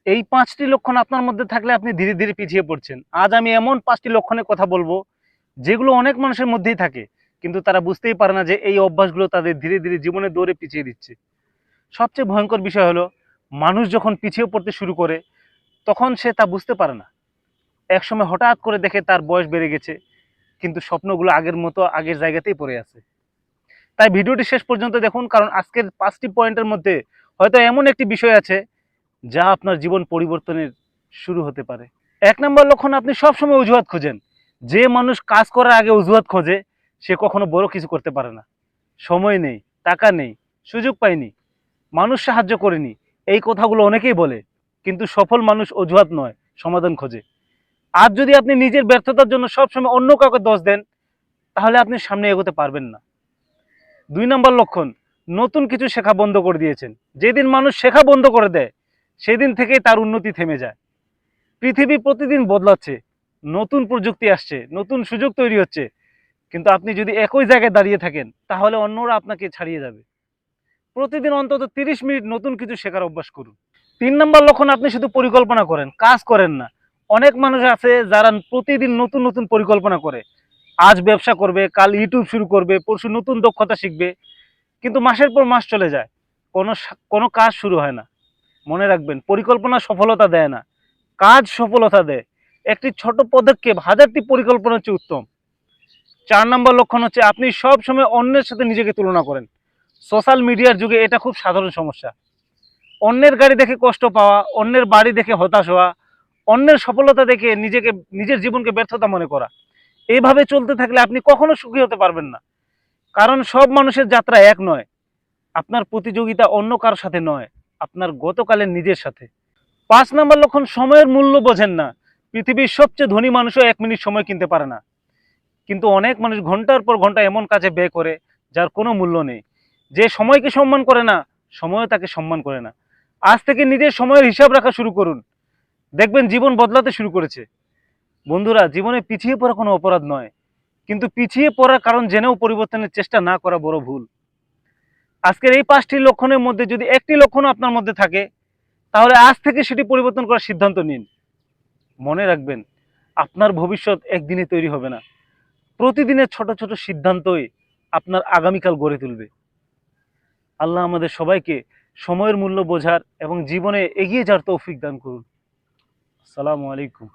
এই 5টি লক্ষণ আপনার মধ্যে থাকলে আপনি ধীরে ধীরে পিছিয়ে পড়ছেন। আজ আমি এমন 5টি লক্ষণের কথা বলবো যেগুলো অনেক মানুষের মধ্যেই থাকে, কিন্তু তারা বুঝতেই পারে না যে এই অভ্যাসগুলো তাদের ধীরে ধীরে জীবনে দৌড়ে পিছিয়ে দিচ্ছে। সবচেয়ে ভয়ঙ্কর বিষয় হলো, মানুষ যখন পিছিয়ে পড়তে শুরু করে তখন সে তা বুঝতে পারে না। একসময় হঠাৎ করে দেখে তার বয়স বেড়ে গেছে, কিন্তু স্বপ্নগুলো আগের মতো আগের জায়গাতেই পড়ে আছে। তাই ভিডিওটি শেষ পর্যন্ত দেখুন, কারণ আজকের 5টি পয়েন্টের মধ্যে হয়তো এমন একটি বিষয় আছে যা আপনার জীবন পরিবর্তনের শুরু হতে পারে। 1 নম্বর লক্ষণ, আপনি সবসময় অজুহাত খোঁজেন। যে মানুষ কাজ করার আগে অজুহাত খোঁজে সে কখনো বড় কিছু করতে পারে না। সময় নেই, টাকা নেই, সুযোগ পাইনি, মানুষ সাহায্য করেনি, এই কথাগুলো অনেকেই বলে, কিন্তু সফল মানুষ অজুহাত নয়, সমাধান খোঁজে। আজ যদি আপনি নিজের ব্যর্থতার জন্য সবসময় অন্য কাউকে দোষ দেন, তাহলে আপনি সামনে এগোতে পারবেন না। 2 নম্বর লক্ষণ, নতুন কিছু শেখা বন্ধ করে দিয়েছেন। যেদিন মানুষ শেখা বন্ধ করে দেয় সেদিন থেকেই তার উন্নতি থেমে যায়। পৃথিবী প্রতিদিন বদলাচ্ছে, নতুন প্রযুক্তি আসছে, নতুন সুযোগ তৈরি হচ্ছে, কিন্তু আপনি যদি একই জায়গায় দাঁড়িয়ে থাকেন তাহলে অন্যরা আপনাকে ছাড়িয়ে যাবে। প্রতিদিন অন্তত 30 মিনিট নতুন কিছু শেখার অভ্যাস করুন। 3 নম্বর লক্ষণ, আপনি শুধু পরিকল্পনা করেন, কাজ করেন না। অনেক মানুষ আছে যারা প্রতিদিন নতুন নতুন পরিকল্পনা করে। আজ ব্যবসা করবে, কাল ইউটিউব শুরু করবে, পরশু নতুন দক্ষতা শিখবে, কিন্তু মাসের পর মাস চলে যায়, কোনো কাজ শুরু হয় না। মনে রাখবেন, পরিকল্পনা সফলতা দেয় না, কাজ সফলতা দেয়। একটি ছোট পদক্ষেপ হাজারটি পরিকল্পনার চেয়ে উত্তম। 4 নম্বর লক্ষণ হচ্ছে, আপনি সব সময় অন্যের সাথে নিজেকে তুলনা করেন। সোশ্যাল মিডিয়ার যুগে এটা খুব সাধারণ সমস্যা। অন্যের গাড়ি দেখে কষ্ট পাওয়া, অন্যের বাড়ি দেখে হতাশ হওয়া, অন্যের সফলতা দেখে নিজের জীবনকে ব্যর্থতা মনে করা। এইভাবে চলতে থাকলে আপনি কখনো সুখী হতে পারবেন না, কারণ সব মানুষের যাত্রা এক নয়। আপনার প্রতিযোগিতা অন্য কারোর সাথে নয়, আপনার গতকালের নিজের সাথে। 5 নম্বর লক্ষণ, সময়ের মূল্য বোঝেন না। পৃথিবীর সবচেয়ে ধনী মানুষও 1 মিনিট সময় কিনতে পারে না, কিন্তু অনেক মানুষ ঘন্টার পর ঘন্টা এমন কাজে ব্যয় করে যার কোনো মূল্য নেই। যে সময়কে সম্মান করে না, সময়ও তাকে সম্মান করে না। আজ থেকে নিজের সময়ের হিসাব রাখা শুরু করুন, দেখবেন জীবন বদলাতে শুরু করেছে। বন্ধুরা, জীবনে পিছিয়ে পড়া কোনো অপরাধ নয়, কিন্তু পিছিয়ে পড়ার কারণ জেনেও পরিবর্তনের চেষ্টা না করা বড় ভুল। আজকের এই 5টি লক্ষণের মধ্যে যদি একটি লক্ষণ আপনার মধ্যে থাকে, তাহলে আজ থেকে সেটি পরিবর্তন করার সিদ্ধান্ত নিন। মনে রাখবেন, আপনার ভবিষ্যৎ একদিনে তৈরি হবে না, প্রতিদিনের ছোট ছোট সিদ্ধান্তই আপনার আগামীকাল গড়ে তুলবে। আল্লাহ আমাদের সবাইকে সময়ের মূল্য বোঝার এবং জীবনে এগিয়ে যাওয়ার তৌফিক দান করুন। আসসালামু আলাইকুম।